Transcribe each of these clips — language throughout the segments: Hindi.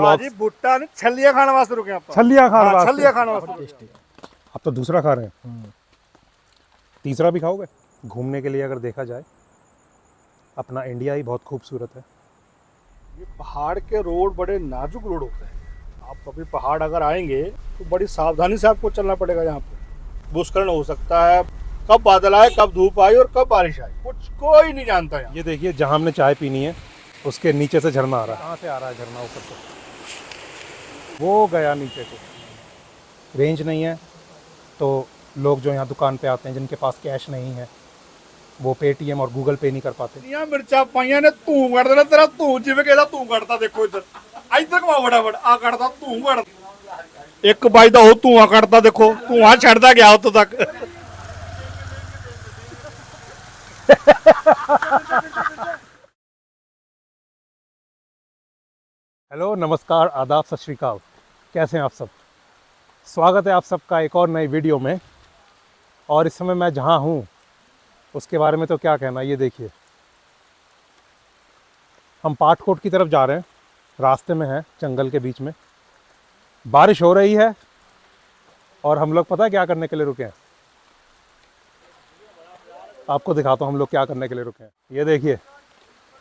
भाजी भुट्टा नहीं छलिया खाने वास्ते रुके आप। छलिया खाने वास्ते। छलिया खाने वास्ते। आप तो दूसरा खा रहे हैं, तीसरा भी खाओगे? घूमने के लिए अगर देखा जाए अपना इंडिया ही बहुत खूबसूरत है। ये पहाड़ के रोड बड़े नाजुक रोड होते हैं। आप कभी पहाड़ अगर आएंगे तो बड़ी सावधानी से आपको चलना पड़ेगा। यहाँ पे भूस्खलन हो सकता है, कब बादल आए, कब धूप आई और कब बारिश आई, कुछ कोई नहीं जानता। यहाँ ये देखिए जहाँ हमने चाय पीनी है उसके नीचे से झरना आ रहा है। कहाँ से आ रहा है झरना? ऊपर से वो गया नीचे को। रेंज नहीं है तो लोग जो यहाँ दुकान पे आते हैं जिनके पास कैश नहीं है वो पेटीएम और गूगल पे नहीं कर पाते। यहाँ मिर्चा पाइया ने तू कट देना, तेरा तू जिवे कहता तू कटता। देखो इधर इधर कमा फटाफट आ कटता तू कट एक बाई दा हो तू आ कटता। देखो तू वहां छड़ता गया उतो तक। हेलो, नमस्कार, आदाब, सत श्री अकाल। कैसे हैं आप सब? स्वागत है आप सबका एक और नई वीडियो में। और इस समय मैं जहाँ हूँ उसके बारे में तो क्या कहना। ये देखिए हम पाटकोट की तरफ जा रहे हैं, रास्ते में हैं जंगल के बीच में। बारिश हो रही है और हम लोग पता है क्या करने के लिए रुके हैं? आपको दिखाता हूँ हम लोग क्या करने के लिए रुके हैं। ये देखिए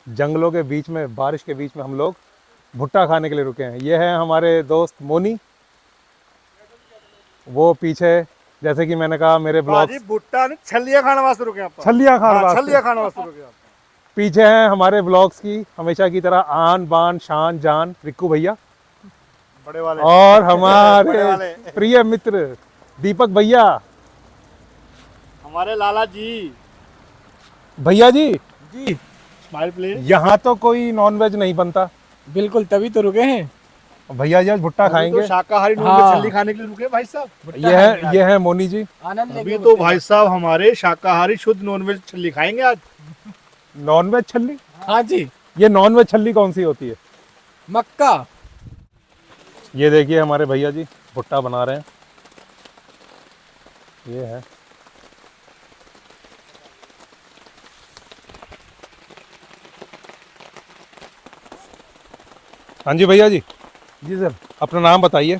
जंगलों के बीच में, बारिश के बीच में हम लोग भुट्टा खाने के लिए रुके हैं। ये है हमारे दोस्त मोनी, वो पीछे जैसे कि मैंने कहा मेरे ब्लॉग भुट्टा नहीं छलिया खाने वास्ते रुके आप। छलिया खाने वास्ते। छलिया खाने वास्ते रुके आप। पीछे हैं हमारे ब्लॉग्स की हमेशा की तरह आन बान शान जान रिक्कू भैया बड़े वाले और बड़े हमारे वाले। प्रिय मित्र दीपक भैया। हमारे लाला जी भैया जी जी स्माइल प्लीज। यहाँ तो कोई नॉनवेज नहीं बनता। बिल्कुल, तभी तो रुके हैं। भैया जी आज भुट्टा खाएंगे। तो शाकाहारी नॉन हाँ। छल्ली खाने के लिए रुके भाई साहब। ये है मोनी जी। आनंद अभी तो भाई साहब हमारे शाकाहारी शुद्ध नॉनवेज छल्ली खाएंगे आज। नॉनवेज छल्ली? हाँ जी, ये नॉनवेज छल्ली कौन सी होती है? मक्का। ये देखिए हमारे भैया जी भुट्टा बना रहे हैं। ये है हाँ जी भैया जी, जी सर, अपना नाम बताइए।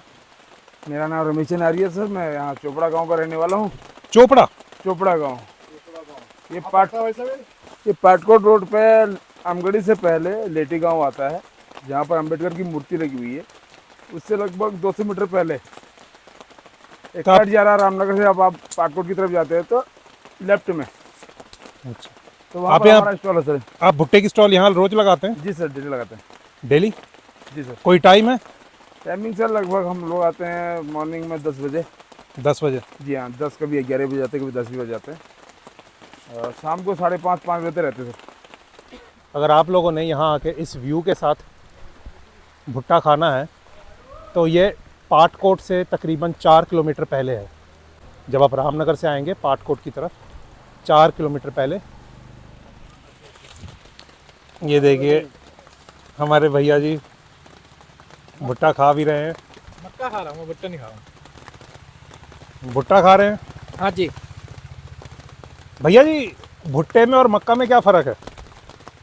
मेरा नाम रमेश नारी है सर। मैं यहाँ चोपड़ा गांव का रहने वाला हूँ। चोपड़ा? चोपड़ा गांव ये पाटकोट रोड पे आमगढ़ी से पहले लेटी गांव आता है, जहाँ पर अंबेडकर की मूर्ति लगी हुई है। उससे लगभग 200 मीटर पहले एक तो आप- कट जा रहा है रामनगर से। आप पाटकोट की तरफ जाते हैं तो लेफ्ट में, अच्छा, तो वहाँ आप पर यहाँ- हमारा स्टॉल है सर। आप भुट्टे की स्टॉल यहाँ रोज लगाते हैं? जी सर, डेली लगाते हैं। डेली? जी सर। कोई टाइम है? टाइमिंग सर लगभग हम लोग आते हैं मॉर्निंग में 10 बजे। 10 बजे? जी हाँ, 10 कभी 11 बजे जाते हैं, कभी 10 भी बजे जाते हैं। और शाम को 5:30 बजे रहते हैं सर। अगर आप लोगों ने यहाँ आके इस व्यू के साथ भुट्टा खाना है तो ये पाटकोट से तकरीबन 4 किलोमीटर पहले है। जब आप रामनगर से आएंगे पाटकोट की तरफ 4 किलोमीटर पहले। ये देखिए हमारे भैया जी भुट्टा खा भी रहे हैं। मक्का खा रहा हूँ, भुट्टा नहीं खा रहा हूँ। भुट्टा खा रहे हैं हाँ जी, भैया जी। भुट्टे में और मक्का में क्या फ़र्क है?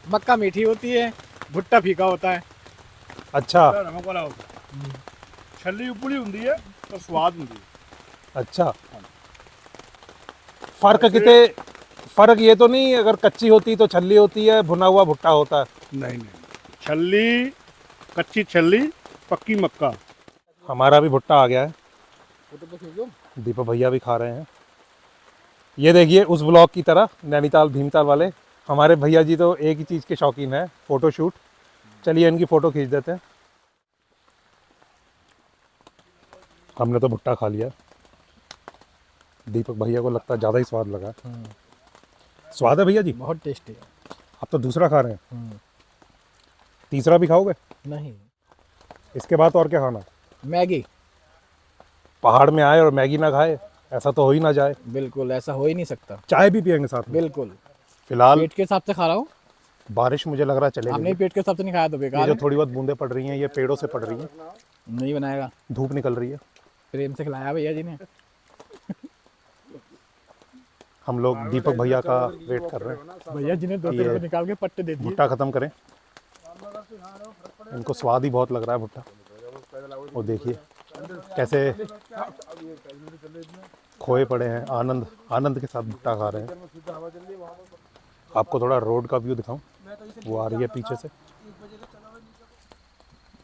मक्का मीठी होती है, भुट्टा फीका होता है। अच्छा नमक वाला होता है। छल्ली उपली हुंदी है तो स्वाद हुंदी है। अच्छा, फ़र्क ये तो नहीं अगर कच्ची होती तो छल्ली होती है, भुना हुआ भुट्टा होता है? नहीं नहीं, छल्ली कच्ची छल्ली, पक्की मक्का। हमारा भी भुट्टा आ गया है, दीपक भैया भी खा रहे हैं। ये देखिए उस ब्लॉग की तरह नैनीताल भीमताल वाले हमारे भैया जी तो एक ही चीज़ के शौकीन है, फ़ोटो शूट। चलिए इनकी फ़ोटो खींच देते हैं। हमने तो भुट्टा खा लिया, दीपक भैया को लगता है ज़्यादा ही स्वाद लगा। स्वाद है भैया जी? बहुत टेस्टी है। आप तो दूसरा खा रहे हैं, तीसरा भी खाओगे? नहीं, इसके बाद और क्या खाना? मैगी। पहाड़ में आए और मैगी ना खाए, ऐसा तो हो ही ना जाए। बिल्कुल, ऐसा हो ही नहीं सकता। चाय भी पियेंगे साथ में? बिल्कुल, फिलहाल पेट के हिसाब से खा रहा हूँ। बारिश मुझे लग रहा है आपने चलेगी। पेट के हिसाब से नहीं खाया तो ये बेकार जो है। थोड़ी बहुत बूंदें पड़ रही हैं ये पेड़ों से पड़ रही हैं, नहीं बनाएगा, धूप निकल रही है। प्रेम से खिलाया भैया जी ने। हम लोग दीपक भैया का वेट कर रहे हैं। भैया जी ने 2 रुपये निकाल के पट्टे दे दिए। भुट्टा ख़त्म करें, इनको स्वाद ही बहुत लग रहा है भुट्टा। वो देखिए कैसे खोए पड़े हैं, आनंद आनंद के साथ भुट्टा खा रहे हैं। आपको थोड़ा रोड का व्यू दिखाऊं, वो आ रही है पीछे से,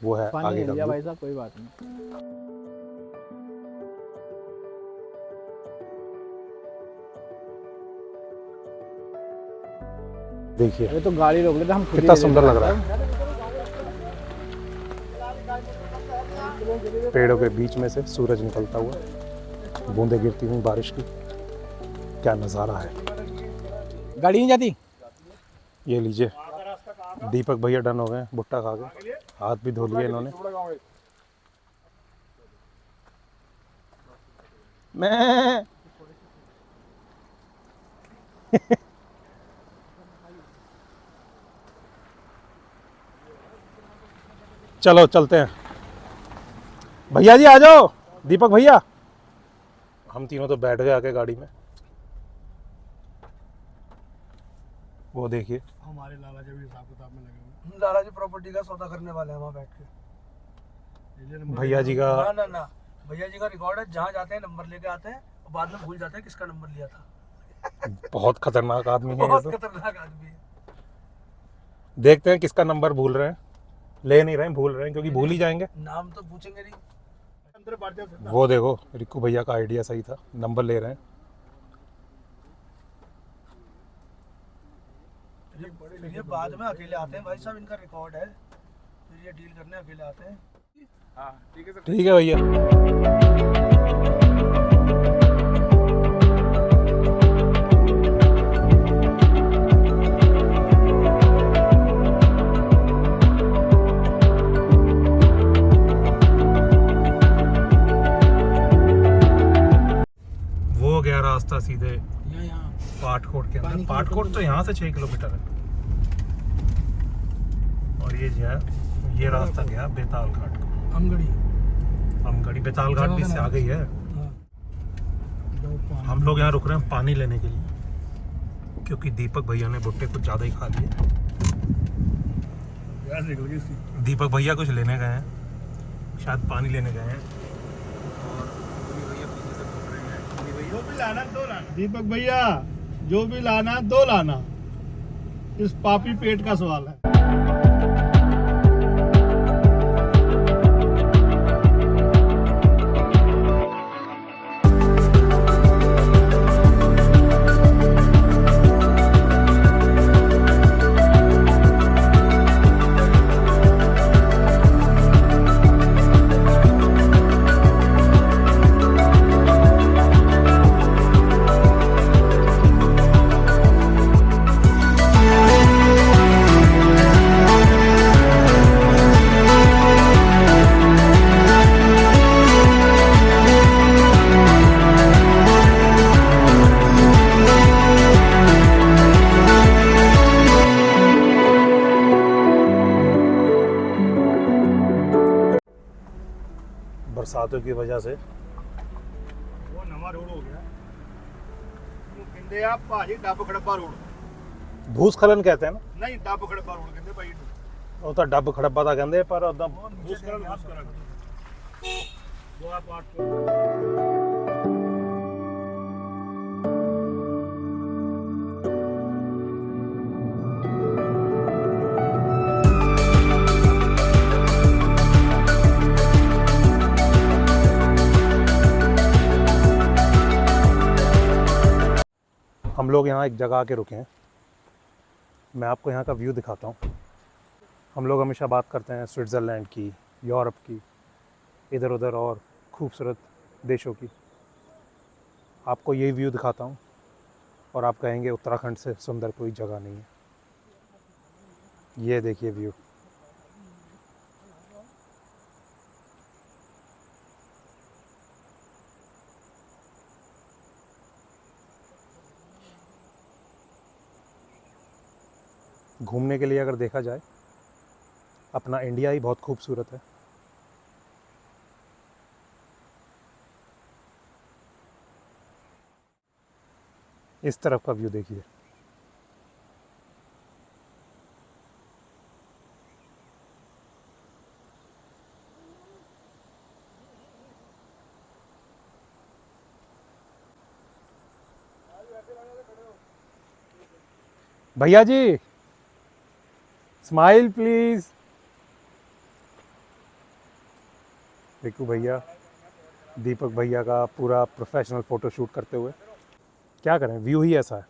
वो है आगे का व्यू। भाई साहब कोई बात नहीं। देखिए ये तो गाड़ी रोक लेते हम खुद ही कितना ले सुंदर लेते लग रहा है। पेड़ों के बीच में से सूरज निकलता हुआ, बूंदें गिरती हुई बारिश की, क्या नज़ारा है। गाड़ी नहीं जाती। ये लीजिए, दीपक भैया डन हो गए भुट्टा खा के, हाथ भी धो लिए इन्होंने। मैं चलो चलते हैं भैया जी, आ जाओ। दीपक भैया, हम तीनों तो बैठ गए आके गाड़ी में। वो देखिए हमारे लाला जी भी हिसाब किताब में लगे हुए लाला जी प्रॉपर्टी का सौदा करने वाले हैं वहाँ बैठ के। हैं। भैया जी का ना ना ना, भैया जी का रिकॉर्ड है, जहाँ जाते हैं नंबर लेके आते हैं और बाद में भूल जाते हैं किसका नंबर लिया था। बहुत खतरनाक आदमी है ये बहुत तो। खतरनाक आदमी है। देखते हैं किसका नंबर भूल रहे हैं, ले नहीं रहे हैं, भूल रहे हैं, क्योंकि भूल ही जाएंगे। नाम तो पूछेंगे नहीं। अंदर बैठ जाओ। वो देखो रिक्कू भैया का आइडिया सही था, नंबर ले रहे हैं। फिर ये बाद में अकेले आते हैं भाई साहब, इनका रिकॉर्ड है, फिर ये डील करने अकेले आते हैं। ठीक है भैया। वो गया रास्ता सीधे यहाँ पाटकोट के अंदर। पाटकोट तो यहाँ से 6 किलोमीटर है। और ये जो है, ये रास्ता गया बेताल घाट को। अमगढ़ी बेताल घाट भी इससे आ गई है। हम लोग यहाँ रुक रहे हैं पानी लेने के लिए, क्योंकि दीपक भैया ने भुट्टे कुछ ज़्यादा ही खा लिए। दीपक भैया कुछ लेने गए हैं, शायद पानी लेने गए हैं। जो भी लाना दो लाना, दीपक भैया जो भी लाना दो लाना, इस पापी पेट का सवाल है। बरसातों की वजह से वो नवा रोड हो गया, वो कहते हैं आप भाजी डब खड़ब्बा रोड। भूस्खलन कहते हैं ना, नहीं, डब खड़ब्बा रोड कहते भाई। ਉਹ ਤਾਂ ਡੱਬ ਖੜੱਬਾ ਤਾਂ ਕਹਿੰਦੇ, ਪਰ ਉਦਾਂ भूस्खलन वो आप हम लोग यहाँ एक जगह आके रुके हैं। मैं आपको यहाँ का व्यू दिखाता हूँ। हम लोग हमेशा बात करते हैं स्विट्ज़रलैंड की, यूरोप की, इधर उधर और खूबसूरत देशों की। आपको यही व्यू दिखाता हूँ और आप कहेंगे उत्तराखंड से सुंदर कोई जगह नहीं है। ये देखिए व्यू। घूमने के लिए अगर देखा जाए, अपना इंडिया ही बहुत खूबसूरत है। इस तरफ का व्यू देखिए। भैया जी स्माइल प्लीज। रिकू भैया दीपक भैया का पूरा प्रोफेशनल फोटो शूट करते हुए। क्या करें, व्यू ही ऐसा है।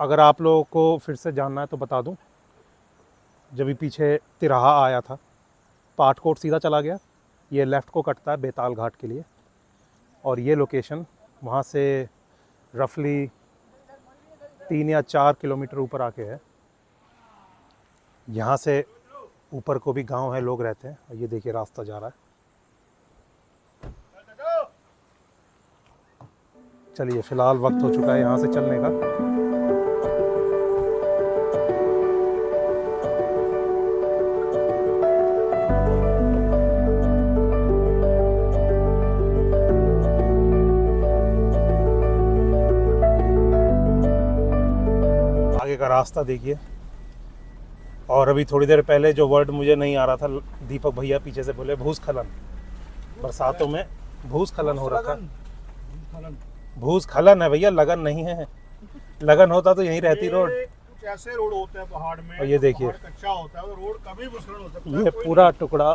अगर आप लोगों को फिर से जानना है तो बता दूं, जब भी पीछे तिराहा आया था, पाटकोट सीधा चला गया, ये लेफ़्ट को कटता है बेताल घाट के लिए, और ये लोकेशन वहाँ से रफली 3 या 4 किलोमीटर ऊपर आके है। यहाँ से ऊपर को भी गांव है, लोग रहते हैं, और ये देखिए रास्ता जा रहा है। चलिए फ़िलहाल वक्त हो चुका है यहाँ से चलने का। आगे का रास्ता देखिए। और अभी थोड़ी देर पहले जो वर्ड मुझे नहीं आ रहा था, दीपक भैया पीछे से बोले भूस्खलन। बरसातों में भूस्खलन हो रखा है। भूस्खलन है भैया, लगन नहीं है। लगन होता तो यहीं रहती रोड। कुछ ऐसे रोड होते हैं पहाड़ में, और ये देखिए, पहाड़ कच्चा होता है, रोड कभी भूस्खलन हो सकता है। ये पूरा टुकड़ा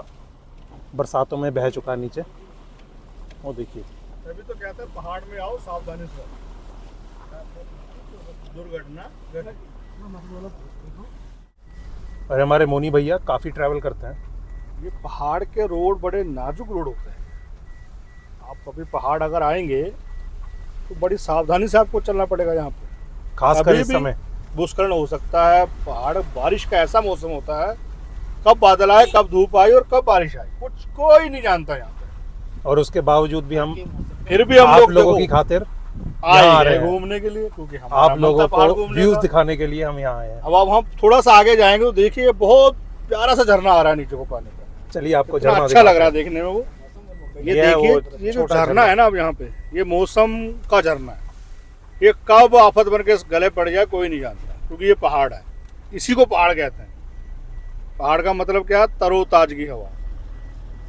बरसातों में बह चुका है नीचे। वो देखिए, तभी तो कहते हैं पहाड़ में आओ सावधानी से, दुर्घटना। और हमारे मोनी भैया काफ़ी ट्रैवल करते हैं। ये पहाड़ के रोड बड़े नाजुक रोड होते हैं। आप कभी पहाड़ अगर आएंगे तो बड़ी सावधानी से आपको चलना पड़ेगा यहाँ पे, खासकर इस समय। भूस्खलन हो सकता है। पहाड़, बारिश का ऐसा मौसम होता है, कब बादल आए, कब धूप आई और कब बारिश आई, कुछ कोई नहीं जानता यहाँ पे। और उसके बावजूद भी हम फिर भी हम आप लोगों की खातिर यहाँ आ आए रहे हैं हैं, घूमने के लिए, क्योंकि आप लोगों को व्यूज दिखाने के लिए हम यहाँ आए हैं। अब हम थोड़ा सा आगे जाएंगे तो देखिए बहुत प्यारा सा झरना आ रहा है नीचे को पानी का। चलिए आपको इतना झरना अच्छा लग दिखाते रहा हैं। है देखने में वो। ये ये वो देखिए, ये जो छोटा झरना है ना अब यहाँ पे, ये मौसम का झरना है। ये कब आफत बन के गले पड़ जाए कोई नहीं जानता, क्योंकि ये पहाड़ है। इसी को पहाड़ कहते हैं। पहाड़ का मतलब क्या है? तरोताजगी हवा।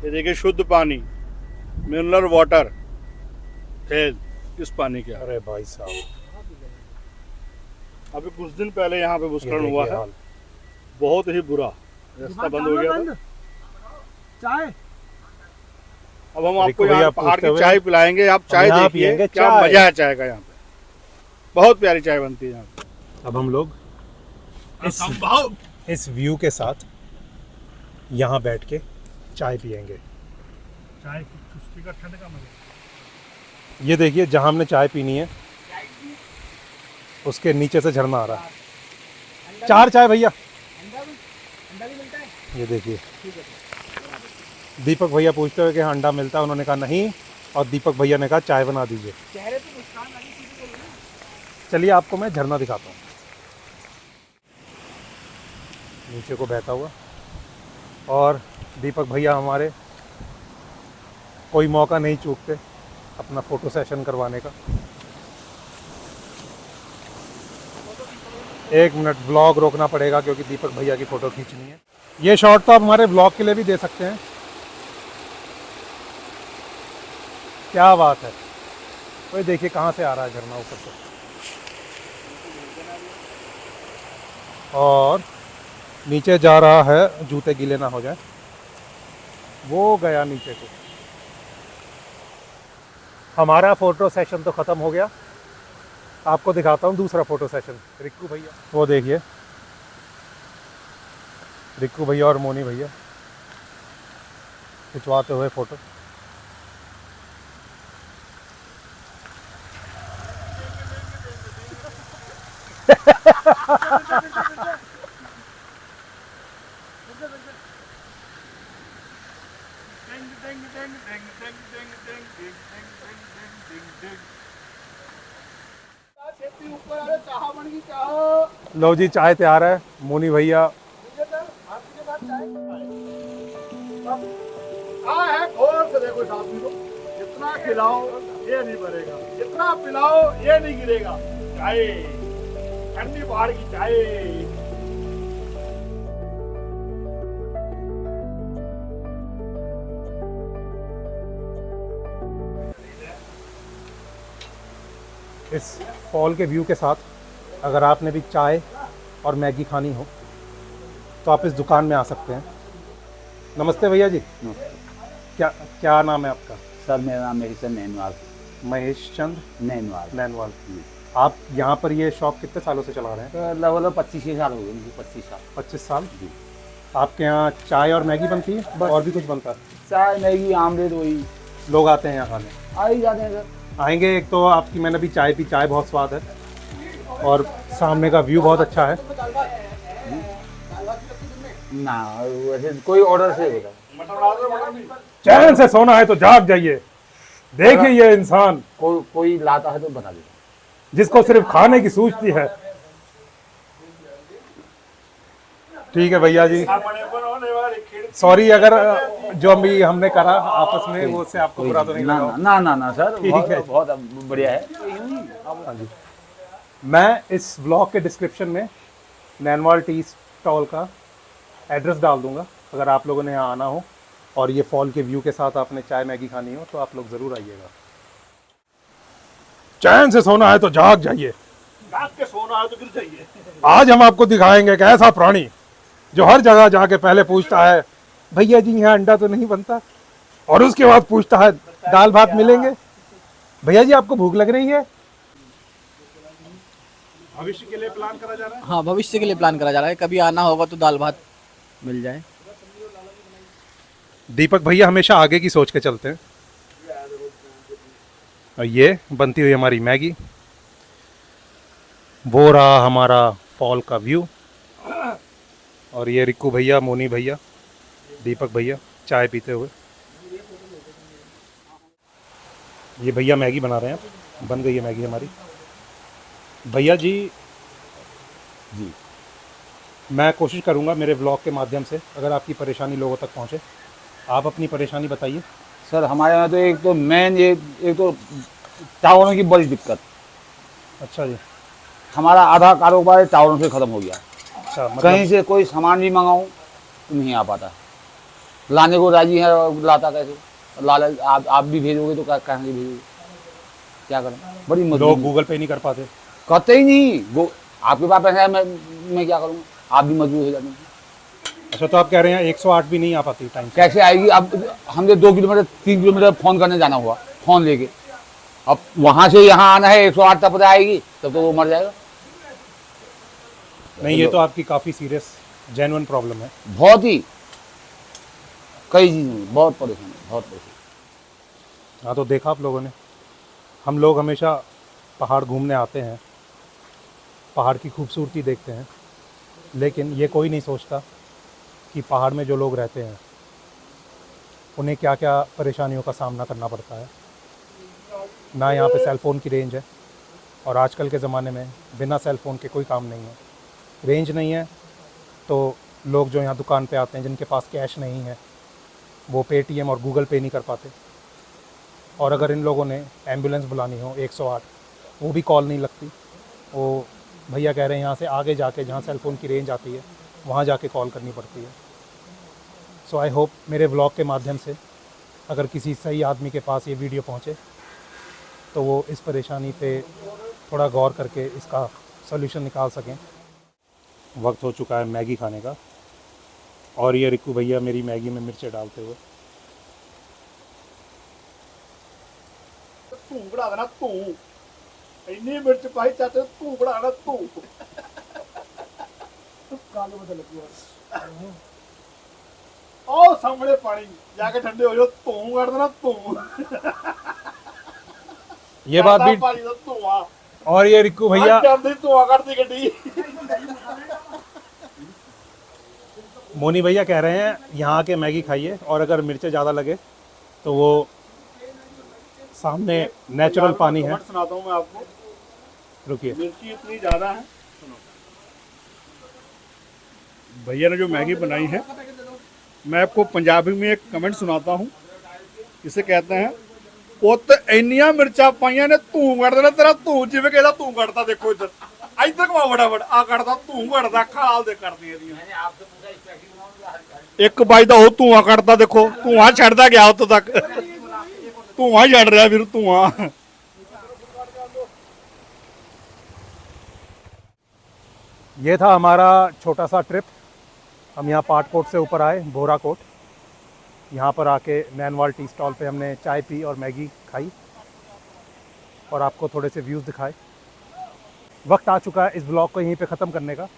ये देखिए शुद्ध पानी, मिनरल वाटर, खेल इस पानी के। अरे भाई साहब, अभी कुछ दिन पहले यहाँ पे ये भूस्खलन हुआ देखिए है, हाल। बहुत ही बुरा। रास्ता बंद हो गया था। चाय अब हम रिकू आपको भैया यहाँ पहाड़ पूछते की हुए, चाय पिलाएंगे। आप चाय यहाँ देखिए, पियेंगे क्या चाय। मजा है चाय का यहाँ पे। बहुत प्यारी चाय बनती है यहाँ पे। अब हम लोग इस व्यू के साथ यहाँ बैठ के चाय पियेंगे। चाय की खुशकी का ठंड का मजा। ये देखिए, जहाँ हमने चाय पीनी है उसके नीचे से झरना आ रहा है। 4 चाय भैया। ये देखिए, दीपक भैया पूछते हुए कि हाँ अंडा मिलता है, उन्होंने कहा नहीं, और दीपक भैया ने कहा चाय बना दीजिए। चलिए आपको मैं झरना दिखाता हूँ, नीचे को बहता हुआ। और दीपक भैया हमारे कोई मौका नहीं चूकते अपना फ़ोटो सेशन करवाने का। 1 मिनट, ब्लॉग रोकना पड़ेगा क्योंकि दीपक भैया की फ़ोटो खींचनी है। ये शॉट तो आप हमारे ब्लॉग के लिए भी दे सकते हैं। क्या बात है। तो देखिए कहाँ से आ रहा है झरना ऊपर से, और नीचे जा रहा है, जूते गीले ना हो जाए। वो गया नीचे को। हमारा फ़ोटो सेशन तो ख़त्म हो गया। आपको दिखाता हूँ दूसरा फ़ोटो सेशन। रिक्कू भैया, वो देखिए, रिक्कू भैया और मोनी भैया खिंचवाते हुए फ़ोटो। लो जी, चाय तैयार है। मोनी भैया है और से देखो साथी को, जितना खिलाओ ये नहीं भरेगा, जितना पिलाओ ये नहीं गिरेगा। चाय, ठंडी पहाड़ की चाय। इस फॉल के व्यू के साथ अगर आपने भी चाय और मैगी खानी हो तो आप इस दुकान में आ सकते हैं। नमस्ते भैया जी, क्या क्या नाम है आपका? सर मेरा नाम महेश चंद नैनवाल। महेश चंद नैनवाल। नैनवाल। आप यहाँ पर ये शॉप कितने सालों से चला रहे हैं? तो लगभग 25 साल हो गए मुझे। 25 साल। 25 साल। जी। आपके यहाँ चाय और मैगी बनती है बस। और भी कुछ बनता है? चाय मैगी आमलेट वही लोग आते हैं यहाँ खाने? आ ही जाते हैं सर। आएंगे। एक तो आपकी मैंने भी चाय पी, चाय बहुत स्वाद है और सामने का व्यू बहुत अच्छा है। ना वैसे कोई ऑर्डर से होता, चैन से सोना है तो जाग जाइए। देखिए ये इंसान कोई लाता है तो बता देता। जिसको सिर्फ खाने की सूझती है। ठीक है भैया जी, सॉरी अगर जो अभी हमने करा आपस में वो उससे आपको बुरा तो नहीं ना लगा? ना ना ना सर, ठीक है। बहुत बढ़िया है। हाँ जी। मैं इस ब्लॉग के डिस्क्रिप्शन में नैनवाल टी स्टॉल का एड्रेस डाल दूंगा। अगर आप लोगों ने यहाँ आना हो और ये फॉल के व्यू के साथ आपने चाय मैगी खानी हो तो आप लोग ज़रूर आइएगा। चैन से सोना है तो जाग जाइए। जाग के सोना है तो गिर जाइए। आज हम आपको दिखाएंगे एक ऐसा प्राणी जो हर जगह जाके पहले पूछता है भैया जी यहाँ अंडा तो नहीं बनता, और उसके बाद पूछता है दाल भात मिलेंगे? भैया जी आपको भूख लग रही है? भविष्य के लिए प्लान करा जा रहा है? हाँ, भविष्य के लिए प्लान करा जा रहा है। कभी आना होगा तो दाल भात मिल जाए। दीपक भैया हमेशा आगे की सोच के चलते हैं। और ये बनती हुई हमारी मैगी, वो रहा हमारा फॉल का व्यू, और ये रिक्कू भैया, मोनी भैया, दीपक भैया चाय पीते हुए। ये भैया मैगी बना रहे हैं। बन गई है मैगी हमारी। भैया जी मैं कोशिश करूंगा मेरे ब्लॉग के माध्यम से अगर आपकी परेशानी लोगों तक पहुंचे। आप अपनी परेशानी बताइए। सर हमारे यहाँ तो एक तो मेन एक तो टावरों की बड़ी दिक्कत। अच्छा जी। हमारा आधा कारोबार टावरों से खत्म हो गया। अच्छा, मतलब कहीं से कोई सामान भी मंगाऊं तो नहीं आ पाता। लाने को राजी है, लाता कैसे? आप भी भेजोगे तो कहाँ से भेजोगे? क्या करें? बड़ी लोग मजबूरी। गूगल पे नहीं कर पाते। करते ही नहीं। आपके पास पैसा है, मैं क्या करूँगा? आप भी मजबूर हो जाते हैं। अच्छा, तो आप कह रहे हैं 108 भी नहीं आ पाती टाइम से? कैसे आएगी? अब हमने 2 किलोमीटर 3 किलोमीटर फ़ोन करने जाना हुआ, फ़ोन लेके। अब वहाँ से यहाँ आना है, 108 तब पता आएगी, तब तो वो मर जाएगा। नहीं, ये तो आपकी काफ़ी सीरियस जेन्युइन प्रॉब्लम है। बहुत ही कई चीज़ों में बहुत परेशान, बहुत परेशान। हाँ, तो देखा आप लोगों ने, हम लोग हमेशा पहाड़ घूमने आते हैं, पहाड़ की खूबसूरती देखते हैं, लेकिन ये कोई नहीं सोचता कि पहाड़ में जो लोग रहते हैं उन्हें क्या क्या परेशानियों का सामना करना पड़ता है। ना यहाँ पे सेल फ़ोन की रेंज है, और आजकल के ज़माने में बिना सेल फ़ोन के कोई काम नहीं है। रेंज नहीं है तो लोग जो यहाँ दुकान पे आते हैं जिनके पास कैश नहीं है वो पेटीएम और गूगल पे नहीं कर पाते। और अगर इन लोगों ने एम्बुलेंस बुलानी हो 108, वो भी कॉल नहीं लगती। वो भैया कह रहे हैं यहाँ से आगे जाके जहाँ सेल फ़ोन की रेंज आती है वहाँ जाके कॉल करनी पड़ती है। सो आई होप मेरे व्लॉग के माध्यम से अगर किसी सही आदमी के पास ये वीडियो पहुँचे तो वो इस परेशानी पे थोड़ा गौर करके इसका सॉल्यूशन निकाल सकें। वक्त हो चुका है मैगी खाने का, और ये रिक्कू भैया मेरी मैगी में मिर्चें डालते हुए। तू बड़ा देना तू, इन्नी मिर्च पाई चाहते तू बड़ा देना तू। काले बदल लगी और सामने पानी जाके ठंडे हो जाओ, तू कर देना तू। ये बात भी, पानी दा तू आ और ये रिक्कू भैया तू आ करती गड्डी। मोनी भैया कह रहे हैं यहाँ के मैगी खाइए और अगर मिर्चें ज़्यादा लगे तो वो सामने नेचुरल पानी है। सुनाता हूँ मैं आपको, रुकिए। मिर्ची इतनी ज़्यादा है। भैया ने जो मैगी बनाई है, मैं आपको पंजाबी में एक कमेंट सुनाता हूँ। इसे कहते हैं, पुत इन्नियां मिर्चा पाइया ने तू कर देना, तेरा तू जिवें कहदा तू कटता। देखो इधर इधर कमा फटाफट आ कटदा तू कटदा खाल दे कर दी एक बाई दा धुआं कटदा। देखो धुआं छड़दा गया उत्तों तक, धुआं छड़ रहा फिर धुआं। ये था हमारा छोटा सा ट्रिप। हम यहाँ पाटकोट से ऊपर आए, बोराकोट। यहाँ पर आके नैनवाल टी स्टॉल पे हमने चाय पी और मैगी खाई और आपको थोड़े से व्यूज़ दिखाए। वक्त आ चुका है इस ब्लॉग को यहीं पे ख़त्म करने का।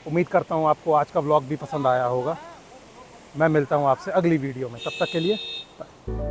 उम्मीद करता हूँ आपको आज का ब्लॉग भी पसंद आया होगा। मैं मिलता हूँ आपसे अगली वीडियो में, तब तक के लिए बाय।